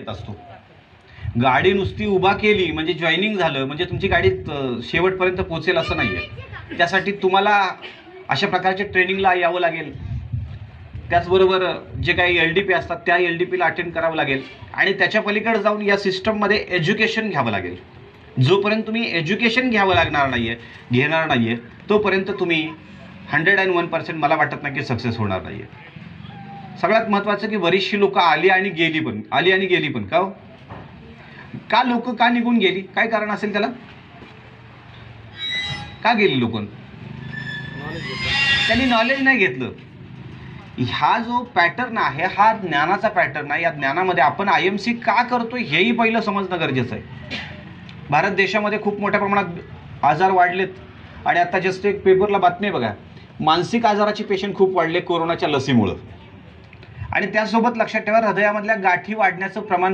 असतो. गाडी नुसती उभा केली म्हणजे जॉईनिंग झालं म्हणजे तुमची गाडी शेवटपर्यंत पोहोचेल असं नाही आहे. त्यासाठी तुम्हाला अशा प्रकारच्या ट्रेनिंगला यावं लागेल. त्याचबरोबर जे काही LDP असतात त्या LDPला अटेंड करावं लागेल आणि त्याच्या पलीकडे जाऊन या सिस्टममध्ये एज्युकेशन घ्यावं लागेल. जोपर्यंत तुम्ही एज्युकेशन घेणार नाही आहे तोपर्यंत तुम्ही 101% मला वाटत नाही की सक्सेस होणार नाही आहे. सगळ्यात महत्त्वाचं की बरीचशी लोक आली आणि गेली पण का हो? का लोक का निघून गेली? काय कारण असेल त्याला? का गेली लोक? त्यांनी नॉलेज नाही घेतलं. हा जो पॅटर्न आहे हा ज्ञानाचा पॅटर्न आहे. या ज्ञानामध्ये आपण IMC का करतोय हेही पहिलं समजणं गरजेचं आहे. भारत देशामध्ये खूप मोठ्या प्रमाणात आजार वाढलेत आणि आता जस्ट एक पेपरला बातमी आहे बघा, मानसिक आजाराचे पेशंट खूप वाढले कोरोनाच्या लसीमुळं. आणि त्यासोबत लक्षात ठेवा हृदयामधल्या गाठी वाढण्याचं प्रमाण